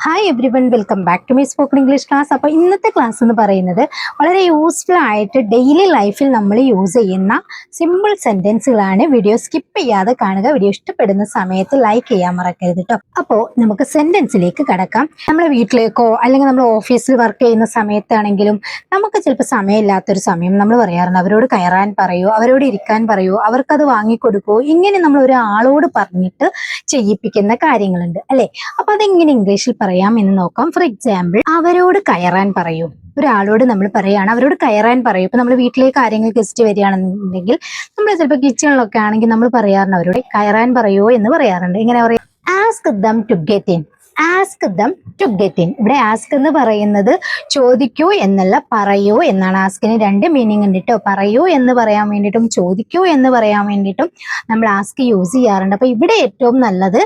Hi everyone, welcome back to my spoken English class. അപ്പോൾ ഇന്നത്തെ class എന്ന് പറയുന്നത് വളരെ യൂസ്ഫുൾ ആയിട്ട് ഡെയിലി ലൈഫിൽ നമ്മൾ യൂസ് ചെയ്യുന്ന സിമ്പിൾ സെന്റൻസുകളാണ്. വീഡിയോ സ്കിപ്പ് ചെയ്യാതെ കാണുക. വീഡിയോ ഇഷ്ടപ്പെടുന്ന സമയത്ത് ലൈക്ക് ചെയ്യാൻ മറക്കരുത് കേട്ടോ. അപ്പോൾ നമുക്ക് സെന്റൻസിലേക്ക് കടക്കാം. നമ്മളെ വീട്ടിലേക്കോ അല്ലെങ്കിൽ നമ്മൾ ഓഫീസിൽ വർക്ക് ചെയ്യുന്ന സമയത്താണെങ്കിലും നമുക്ക് ചിലപ്പോൾ സമയമില്ലാത്തൊരു സമയം നമ്മൾ പറയാറുണ്ട്, അവരോട് കയറാൻ പറയൂ, അവരോട് ഇരിക്കാൻ പറയൂ, അവർക്കത് വാങ്ങിക്കൊടുക്കൂ. ഇങ്ങനെ നമ്മൾ ഒരാളോട് പറഞ്ഞിട്ട് ചെയ്യിപ്പിക്കുന്ന കാര്യങ്ങളുണ്ട് അല്ലെ. അപ്പൊ അതെങ്ങനെ ഇംഗ്ലീഷിൽ പറയാം എന്ന് നോക്കാം. ഫോർ എക്സാമ്പിൾ, അവരോട് കയറാൻ പറയൂ. ഒരാളോട് നമ്മൾ പറയാണ് അവരോട് കയറാൻ പറയും. ഇപ്പൊ നമ്മൾ വീട്ടിലേക്ക് ആരെങ്കിലും ഗസ്റ്റ് വരികയാണെന്നുണ്ടെങ്കിൽ നമ്മൾ ചിലപ്പോൾ കിച്ചണിലൊക്കെ ആണെങ്കിൽ നമ്മൾ പറയാറുണ്ട് അവരോട് കയറാൻ പറയൂ എന്ന് പറയാറുണ്ട്. ഇങ്ങനെ പറയാം, ask them to get in. Ask them to get in. ഇവിടെ ആസ്ക് എന്ന് പറയുന്നത് ചോദിക്കൂ എന്നല്ല, പറയൂ എന്നാണ്. ആസ്കിന് രണ്ട് മീനിങ് ഉണ്ട് കേട്ടോ. പറയൂ എന്ന് പറയാൻ വേണ്ടിയിട്ടും ചോദിക്കൂ എന്ന് പറയാൻ വേണ്ടിയിട്ടും നമ്മൾ ആസ്ക് യൂസ് ചെയ്യാറുണ്ട്. അപ്പൊ ഇവിടെ ഏറ്റവും നല്ലത്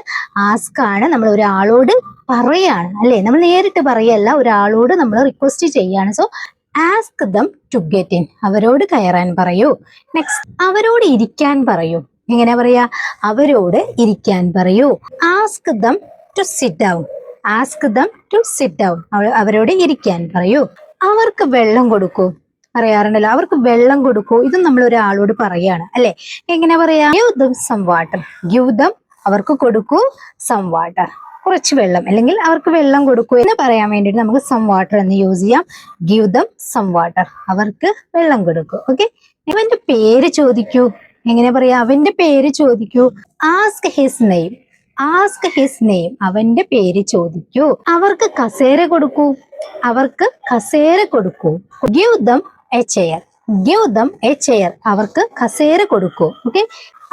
ആസ്ക് ആണ്. നമ്മൾ ഒരാളോട് പറയാണ് അല്ലെ, നമ്മൾ നേരിട്ട് പറയല്ല, ഒരാളോട് നമ്മൾ റിക്വസ്റ്റ് ചെയ്യാണ്. So ask them to get in. അവരോട് കയറാൻ പറയൂ. നെക്സ്റ്റ്, അവരോട് ഇരിക്കാൻ പറയൂ. എങ്ങനെ പറയാ? അവരോട് ഇരിക്കാൻ പറയൂ. Ask them to sit down. Ask them to sit down. അവരോട് ഇരിക്കാൻ പറയൂ. അവർക്ക് വെള്ളം കൊടുക്കൂ. പറയാറുണ്ടല്ലോ, അവർക്ക് വെള്ളം കൊടുക്കൂ. ഇതും നമ്മൾ ഒരാളോട് പറയാണ് അല്ലെ. എങ്ങനെ പറയാ? Give them some water. Give them, അവർക്ക് കൊടുക്കൂ, സം വാട്ടർ, കുറച്ച് വെള്ളം, അല്ലെങ്കിൽ അവർക്ക് വെള്ളം കൊടുക്കൂ എന്ന് പറയാൻ വേണ്ടിയിട്ട് നമുക്ക് സം വാട്ടർ എന്ന് യൂസ് ചെയ്യാം. ഗിവ് ദം സം വാട്ടർ, അവർക്ക് വെള്ളം കൊടുക്കൂ. ഓക്കെ. അവന്റെ പേര് ചോദിക്കൂ. എങ്ങനെ പറയാ? അവന്റെ പേര് ചോദിക്കൂ. Ask his name. Ask his name, അവന്റെ പേര് ചോദിക്കൂ. അവർക്ക് കസേര കൊടുക്കൂ. അവർക്ക് കസേര കൊടുക്കൂ. Give them a chair. Give them a chair, അവർക്ക് കസേര കൊടുക്കൂ. ഓക്കെ.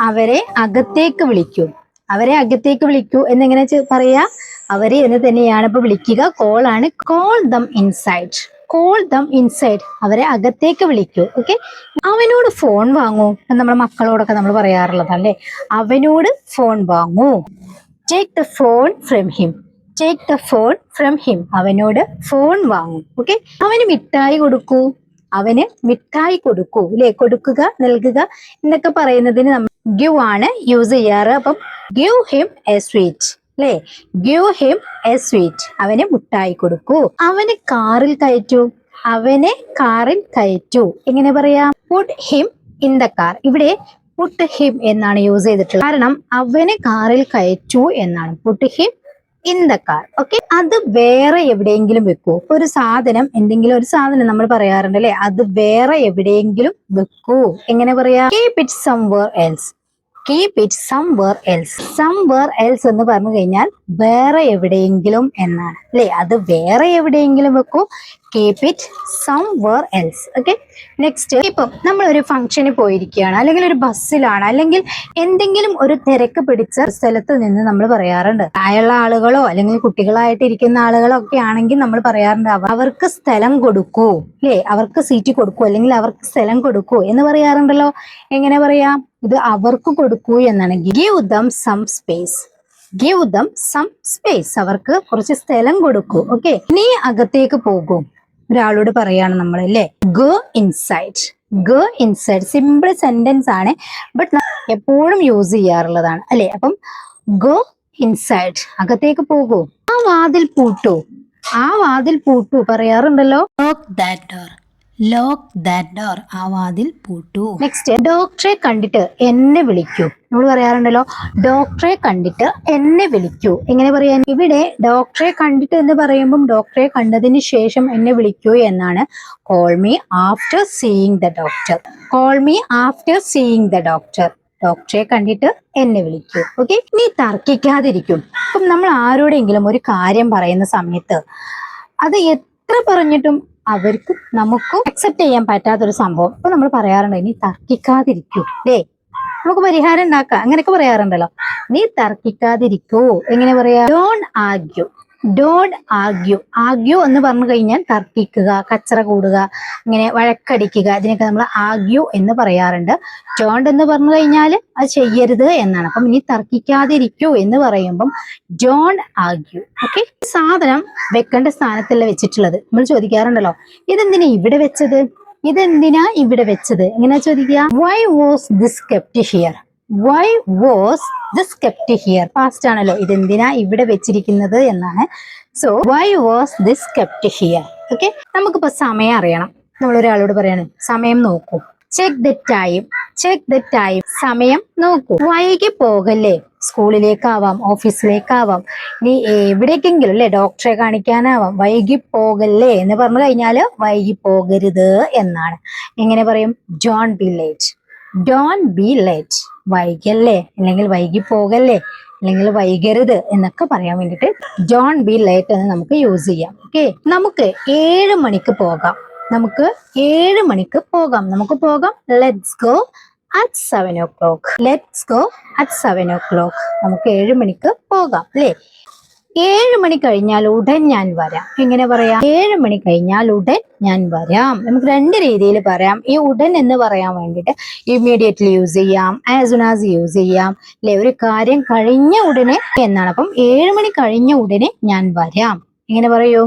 അവരെ അകത്തേക്ക് വിളിക്കൂ. അവരെ അകത്തേക്ക് വിളിക്കൂ എന്നെങ്ങനെ പറയാ? അവരെ എന്ന് തന്നെയാണ് ഇപ്പൊ വിളിക്കുക. കോൾ ആണ്. Call dum inside. Call dum inside, അവരെ അകത്തേക്ക് വിളിക്കൂ. ഓക്കെ. അവനോട് ഫോൺ വാങ്ങൂ. നമ്മുടെ മക്കളോടൊക്കെ നമ്മൾ പറയാറുള്ളതല്ലേ. അവനോട് ഫോൺ വാങ്ങൂ. Take the phone from him. Take the phone from him, അവനോട് ഫോൺ വാങ്ങൂ. ഓക്കെ. അവന് മിഠായി കൊടുക്കൂ. അവന് മിഠായി കൊടുക്കൂ അല്ലെ. കൊടുക്കുക, നൽകുക എന്നൊക്കെ പറയുന്നതിന് നമ്മൾ ഗിവ് ആണ് യൂസ് ചെയ്യാറ്. അപ്പം ഗിവ് ഹിം എ സ്വീറ്റ് അല്ലെ. ഗിവ് ഹിം എ സ്വീറ്റ്, അവന് മിഠായി കൊടുക്കൂ. അവന് കാറിൽ കയറ്റൂ. അവനെ കാറിൽ കയറ്റൂ. എങ്ങനെ പറയാ? Put him in the car. ഇവിടെ പുട്ട് ഹിം എന്നാണ് യൂസ് ചെയ്തിട്ടുള്ളത്. കാരണം അവനെ കാറിൽ കയറ്റൂ എന്നാണ്. Put him in the car. Okay. അത് വേറെ എവിടെയെങ്കിലും വെക്കൂ. ഒരു സാധനം, എന്തെങ്കിലും ഒരു സാധനം നമ്മൾ പറയാറുണ്ട് അല്ലെ, അത് വേറെ എവിടെയെങ്കിലും വെക്കൂ. എങ്ങനെ പറയാ? Keep it somewhere else. Keep it somewhere else. Somewhere else എന്ന് പറഞ്ഞു കഴിഞ്ഞാൽ വേറെ എവിടെയെങ്കിലും എന്നാണ് അല്ലെ. അത് വേറെ എവിടെയെങ്കിലും വെക്കൂ. Keep it somewhere else. Okay. Next, ഇപ്പം നമ്മൾ ഒരു ഫംഗ്ഷന് പോയിരിക്കുകയാണ്, അല്ലെങ്കിൽ ഒരു ബസ്സിലാണ്, അല്ലെങ്കിൽ എന്തെങ്കിലും ഒരു തിരക്ക് പിടിച്ച സ്ഥലത്ത് നിന്ന് നമ്മൾ പറയാറുണ്ട്, ആയുള്ള ആളുകളോ അല്ലെങ്കിൽ കുട്ടികളായിട്ട് ഇരിക്കുന്ന ആളുകളോ ഒക്കെ ആണെങ്കിൽ നമ്മൾ പറയാറുണ്ട് അവർക്ക് സ്ഥലം കൊടുക്കൂ അല്ലെ. അവർക്ക് സീറ്റ് കൊടുക്കൂ, അല്ലെങ്കിൽ അവർക്ക് സ്ഥലം കൊടുക്കൂ എന്ന് പറയാറുണ്ടല്ലോ. എങ്ങനെ പറയാം? ഇത് അവർക്ക് കൊടുക്കൂ എന്നാണ്. Give them some space. Give them some space, അവർക്ക് കുറച്ച് സ്ഥലം കൊടുക്കൂ. ഓക്കെ. നീ അകത്തേക്ക് പോകൂ. ഒരാളോട് പറയാണ് നമ്മൾ അല്ലേ. Go inside. Go inside simple sentence ആണ്, ബട്ട് എപ്പോഴും യൂസ് ചെയ്യാറുള്ളതാണ് അല്ലെ. അപ്പം ഗോ ഇൻസൈഡ്, അകത്തേക്ക് പോകൂ. ആ വാതിൽ പൂട്ടൂ. ആ വാതിൽ പൂട്ടൂ പറയാറുണ്ടല്ലോ. Lock that door. Lock that door, ആ വാതിൽ പൂട്ടൂ. നെക്സ്റ്റ്, ഡോക്ടറെ കണ്ടിട്ട് എന്നെ വിളിക്കൂ. നമ്മൾ പറയാറുണ്ടല്ലോ, ഡോക്ടറെ കണ്ടിട്ട് എന്നെ വിളിക്കൂ. എങ്ങനെ പറയാൻ? ഇവിടെ ഡോക്ടറെ കണ്ടിട്ട് എന്ന് പറയുമ്പം ഡോക്ടറെ കണ്ടതിന് ശേഷം എന്നെ വിളിക്കൂ എന്നാണ്. Call me after seeing the doctor. Call me after seeing the doctor, ഡോക്ടറെ കണ്ടിട്ട് എന്നെ വിളിക്കൂ. ഓക്കെ. നീ തർക്കിക്കാതിരിക്കും. അപ്പം നമ്മൾ ആരോടെങ്കിലും ഒരു കാര്യം പറയുന്ന സമയത്ത് അത് എത്ര പറഞ്ഞിട്ടും അവർക്ക് നമുക്കും അക്സെപ്റ്റ് ചെയ്യാൻ പറ്റാത്തൊരു സംഭവം, അപ്പൊ നമ്മൾ പറയാറുണ്ട് നീ തർക്കിക്കാതിരിക്കൂ അല്ലേ. നമുക്ക് പരിഹാരം ഉണ്ടാക്കാം, അങ്ങനെയൊക്കെ പറയാറുണ്ടല്ലോ. നീ തർക്കിക്കാതിരിക്കൂ. എങ്ങനെ പറയാ? Don't argue. Don't argue. Argue എന്ന് പറഞ്ഞു കഴിഞ്ഞാൽ തർക്കിക്കുക, കച്ചറ കൂടുക, ഇങ്ങനെ വഴക്കടിക്കുക, ഇതിനൊക്കെ നമ്മൾ ആർഗ്യൂ എന്ന് പറയാറുണ്ട്. ഡോണ്ട് എന്ന് പറഞ്ഞു കഴിഞ്ഞാൽ അത് ചെയ്യരുത് എന്നാണ്. അപ്പം ഇനി തർക്കിക്കാതിരിക്കൂ എന്ന് പറയുമ്പം ഡോണ്ട് ആർഗ്യൂ. ഓക്കെ. സാധനം വെക്കേണ്ട സ്ഥാനത്തല്ല വെച്ചിട്ടുള്ളത്. നമ്മൾ ചോദിക്കാറുണ്ടല്ലോ, ഇതെന്തിനാ ഇവിടെ വെച്ചത്? ഇതെന്തിനാ ഇവിടെ വെച്ചത്? എങ്ങനെയാ ചോദിക്കുക? Why was this kept here? Why was this kept here? Past ആണല്ലോ, ഇതെന്തിനാ ഇവിടെ വെച്ചിരിക്കുന്നത് എന്നാണ്. So why was this kept here? Okay, നമുക്കിപ്പോ സമയം അറിയണം. നമ്മൾ ഒരാളോട് പറയാണ് സമയം നോക്കൂ. Check the time, check the time. സമയം നോക്കൂ. വൈകി പോകല്ലേ, സ്കൂളിലേക്കാവാം, ഓഫീസിലേക്കാവാം, ഇനി എവിടേക്കെങ്കിലും അല്ലെ, ഡോക്ടറെ കാണിക്കാനാവാം. വൈകി പോകല്ലേ എന്ന് പറഞ്ഞു കഴിഞ്ഞാൽ വൈകി പോകരുത് എന്നാണ്. എങ്ങനെ പറയും? Don't be late, don't be late. വൈകല്ലേ, അല്ലെങ്കിൽ വൈകി പോകല്ലേ, അല്ലെങ്കിൽ വൈകരുത് എന്നൊക്കെ പറയാൻ വേണ്ടിയിട്ട് ഡോണ്ട് ബി ലേറ്റ് എന്ന് നമുക്ക് യൂസ് ചെയ്യാം. ഓക്കെ, നമുക്ക് 7 മണിക്ക് പോകാം, നമുക്ക് 7 മണിക്ക് പോകാം, നമുക്ക് പോകാം. Let's go at 7 o'clock. Let's go at 7 o'clock. നമുക്ക് 7 മണിക്ക് പോകാം അല്ലേ. 7 മണി കഴിഞ്ഞാൽ ഉടൻ ഞാൻ വരാം. എങ്ങനെ പറയാം? 7 മണി കഴിഞ്ഞാൽ ഉടൻ ഞാൻ വരാം. നമുക്ക് 2 രീതിയിൽ പറയാം. ഈ ഉടൻ എന്ന് പറയാൻ വേണ്ടിയിട്ട് ഇമ്മീഡിയറ്റ്ലി യൂസ് ചെയ്യാം, ആസ് സൂൺ ആസ് യൂസ് ചെയ്യാം അല്ലെ. ഒരു കാര്യം കഴിഞ്ഞ ഉടനെ എന്നാണ്. അപ്പം 7 മണി കഴിഞ്ഞ ഉടനെ ഞാൻ വരാം. എങ്ങനെ പറയൂ?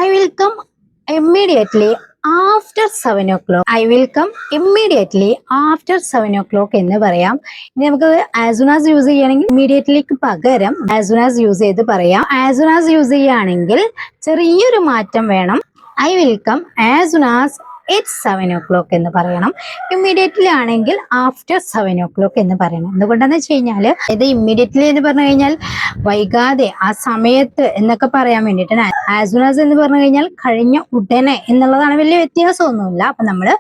I will come immediately after 7 o'clock. I will come immediately after 7 o'clock എന്ന് പറയാം. ഇനി നമുക്ക് ആസ് സൂൺ ആസ് യൂസ് ചെയ്യുകയാണെങ്കിൽ ഇമ്മീഡിയറ്റ്ലിക്ക് പകരം ആസ് സൂൺ ആസ് യൂസ് ചെയ്ത് പറയാം. ആസ് സൂൺ ആസ് യൂസ് ചെയ്യുകയാണെങ്കിൽ ചെറിയൊരു മാറ്റം വേണം. I will come as soon as it's 7 o'clock എന്ന് പറയണം. ഇമ്മീഡിയറ്റ്ലി ആണെങ്കിൽ ആഫ്റ്റർ 7 o'clock എന്ന് പറയണം. എന്തുകൊണ്ടാന്ന് വെച്ച് കഴിഞ്ഞാൽ ഇത് ഇമ്മീഡിയറ്റ്ലി എന്ന് പറഞ്ഞു കഴിഞ്ഞാൽ വൈകാതെ, ആ സമയത്ത് എന്നൊക്കെ പറയാൻ വേണ്ടിയിട്ടാണ്. ആസ് സൂൺ ആസ് എന്ന് പറഞ്ഞു കഴിഞ്ഞാൽ കഴിഞ്ഞ ഉടനെ എന്നുള്ളതാണ്, വലിയ വ്യത്യാസമൊന്നുമില്ല. അപ്പൊ നമ്മള്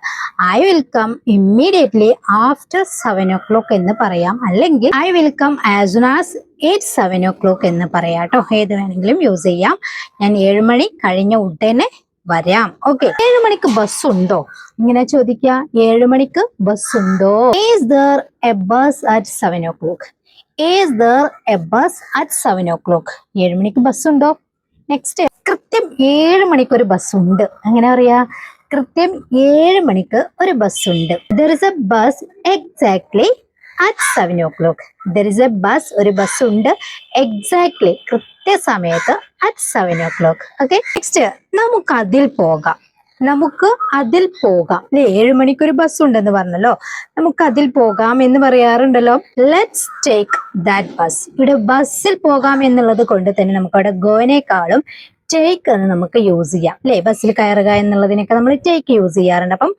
I will come immediately after 7 o'clock എന്ന് പറയാം, അല്ലെങ്കിൽ I will come as soon as it's 7 o'clock എന്ന് പറയാം കേട്ടോ. ഏത് വേണമെങ്കിലും യൂസ് ചെയ്യാം. ഞാൻ 7 മണി കഴിഞ്ഞ ഉടനെ വരാം. ഓക്കെ, 7 മണിക്ക് ബസ് ഉണ്ടോ? ഇങ്ങനെ ചോദിക്കുക. 7 മണിക്ക് ബസ് ഉണ്ടോ? Is there A bus at 7 o'clock? Is there A bus at 7 o'clock? 7 മണിക്ക് ബസ് ഉണ്ടോ? നെക്സ്റ്റ്, കൃത്യം 7 മണിക്ക് ഒരു ബസ് ഉണ്ട്. എങ്ങനെ പറയാ? കൃത്യം 7 മണിക്ക് ഒരു ബസ് ഉണ്ട്. There is A bus exactly at 7 o'clock. There is A bus, ഒരു ബസ് ഉണ്ട്, എക്സാക്ട്ലി കൃത്യസമയത്ത് അറ്റ് 7 o'clock. ഓക്കെ, നെക്സ്റ്റ്, നമുക്ക് അതിൽ പോകാം. നമുക്ക് അതിൽ പോകാം അല്ലെ. 7 മണിക്ക് ഒരു ബസ് ഉണ്ടെന്ന് പറഞ്ഞല്ലോ, നമുക്ക് അതിൽ പോകാം എന്ന് പറയാറുണ്ടല്ലോ. Let's take that bus. ഇവിടെ ബസ്സിൽ പോകാം എന്നുള്ളത് കൊണ്ട് തന്നെ നമുക്ക് അവിടെ ഗോയിനേക്കാളും ടേക്ക് എന്ന് നമുക്ക് യൂസ് ചെയ്യാം അല്ലെ. ബസ്സിൽ കയറുക എന്നുള്ളതിനൊക്കെ നമ്മൾ ടേക്ക് യൂസ് ചെയ്യാറുണ്ട്. അപ്പം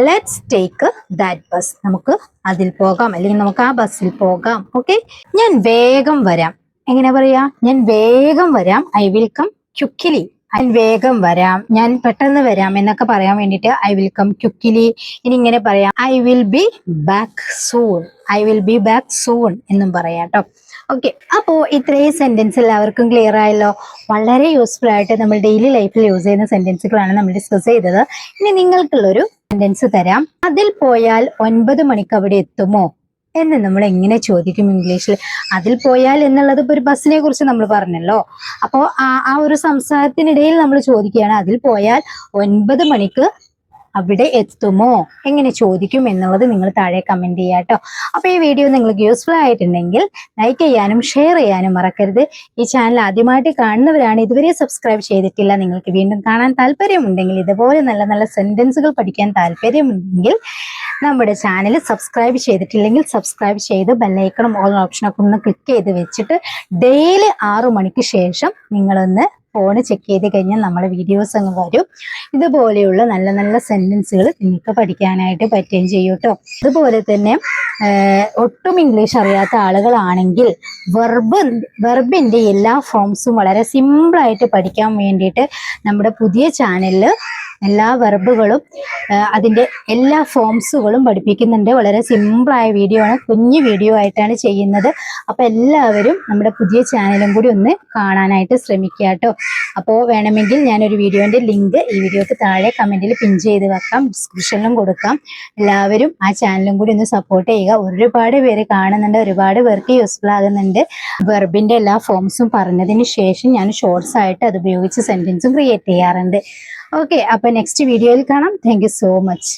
ലെറ്റ്സ് ടേക്ക് ദാറ്റ് ബസ്, നമുക്ക് അതിൽ പോകാം, അല്ലെങ്കിൽ നമുക്ക് ആ ബസ്സിൽ പോകാം. ഓക്കെ, ഞാൻ വേഗം വരാം. എങ്ങനെ പറയാ? ഞാൻ വേഗം വരാം. I will come quickly. ഞാൻ വേഗം വരാം, ഞാൻ പെട്ടെന്ന് വരാം എന്നൊക്കെ പറയാൻ വേണ്ടിയിട്ട് ഐ വിൽ കം ക്വിക്ക്ലി. ഇനി ഇങ്ങനെ പറയാം, I will be back soon. I will be back soon എന്നും പറയാം കേട്ടോ. ഓക്കെ, അപ്പോ ഇത്രയും സെന്റൻസ് എല്ലാവർക്കും ക്ലിയർ ആയല്ലോ. വളരെ യൂസ്ഫുൾ ആയിട്ട് നമ്മൾ ഡെയിലി ലൈഫിൽ യൂസ് ചെയ്യുന്ന സെന്റൻസുകളാണ് നമ്മൾ ഡിസ്കസ് ചെയ്തത്. ഇനി നിങ്ങൾക്കുള്ളൊരു സെന്റൻസ് തരാം. അതിൽ പോയാൽ 9 മണിക്ക് അവിടെ എത്തുമോ എന്ന് നമ്മൾ എങ്ങനെ ചോദിക്കും ഇംഗ്ലീഷിൽ? അതിൽ പോയാൽ എന്നുള്ളത് ഇപ്പൊ ഒരു ബസ്സിനെ കുറിച്ച് നമ്മൾ പറഞ്ഞല്ലോ. അപ്പോൾ ആ ഒരു സംസാരത്തിനിടയിൽ നമ്മൾ ചോദിക്കുകയാണ്, അതിൽ പോയാൽ 9 മണിക്ക് അവിടെ എത്തുമോ എങ്ങനെ ചോദിക്കും എന്നുള്ളത് നിങ്ങൾ താഴെ കമന്റ് ചെയ്യുക കേട്ടോ. അപ്പൊ ഈ വീഡിയോ നിങ്ങൾക്ക് യൂസ്ഫുൾ ആയിട്ടുണ്ടെങ്കിൽ ലൈക്ക് ചെയ്യാനും ഷെയർ ചെയ്യാനും മറക്കരുത്. ഈ ചാനൽ ആദ്യമായിട്ട് കാണുന്നവരാണ്, ഇതുവരെ സബ്സ്ക്രൈബ് ചെയ്തിട്ടില്ല, നിങ്ങൾക്ക് വീണ്ടും കാണാൻ താല്പര്യമുണ്ടെങ്കിൽ, ഇതുപോലെ നല്ല നല്ല സെന്റൻസുകൾ പഠിക്കാൻ താല്പര്യമുണ്ടെങ്കിൽ നമ്മുടെ ചാനൽ സബ്സ്ക്രൈബ് ചെയ്തിട്ടില്ലെങ്കിൽ സബ്സ്ക്രൈബ് ചെയ്ത് ബെല്ലൈക്കണും ഓൾ ഓപ്ഷനൊക്കെ ഒന്ന് ക്ലിക്ക് ചെയ്ത് വെച്ചിട്ട് ഡെയിലി 6 മണിക്ക് ശേഷം നിങ്ങളൊന്ന് ഫോൺ ചെക്ക് ചെയ്ത് കഴിഞ്ഞാൽ നമ്മുടെ വീഡിയോസ് അങ്ങ് വരും. ഇതുപോലെയുള്ള നല്ല നല്ല സെന്റൻസുകൾ നിങ്ങൾക്ക് പഠിക്കാനായിട്ട് പറ്റുകയും ചെയ്യും കേട്ടോ. അതുപോലെ തന്നെ ഒട്ടും ഇംഗ്ലീഷ് അറിയാത്ത ആളുകളാണെങ്കിൽ വെർബിന്റെ എല്ലാ ഫോംസും വളരെ സിമ്പിളായിട്ട് പഠിക്കാൻ വേണ്ടിയിട്ട് നമ്മുടെ പുതിയ ചാനലിൽ എല്ലാ വെർബുകളും അതിൻ്റെ എല്ലാ ഫോംസുകളും പഠിപ്പിക്കുന്നുണ്ട്. വളരെ സിമ്പിളായ വീഡിയോ ആണ്, കുഞ്ഞു വീഡിയോ ആയിട്ടാണ് ചെയ്യുന്നത്. അപ്പോൾ എല്ലാവരും നമ്മുടെ പുതിയ ചാനലും കൂടി ഒന്ന് കാണാനായിട്ട് ശ്രമിക്കുക കേട്ടോ. അപ്പോൾ വേണമെങ്കിൽ ഞാനൊരു വീഡിയോൻ്റെ ലിങ്ക് ഈ വീഡിയോക്ക് താഴെ കമൻറ്റിൽ പിൻ ചെയ്ത് വെക്കാം, ഡിസ്ക്രിപ്ഷനിലും കൊടുക്കാം. എല്ലാവരും ആ ചാനലും കൂടി ഒന്ന് സപ്പോർട്ട് ചെയ്യുക. ഒരുപാട് പേര് കാണുന്നുണ്ട്, ഒരുപാട് പേർക്ക് യൂസ്ഫുൾ ആകുന്നുണ്ട്. വെർബിൻ്റെ എല്ലാ ഫോംസും പറഞ്ഞതിന് ശേഷം ഞാൻ ഷോർട്സ് ആയിട്ട് അത് ഉപയോഗിച്ച് സെൻറ്റൻസും ക്രിയേറ്റ് ചെയ്യാറുണ്ട്. ഓക്കെ, അപ്പോൾ നെക്സ്റ്റ് വീഡിയോയിൽ കാണാം. Thank you so much.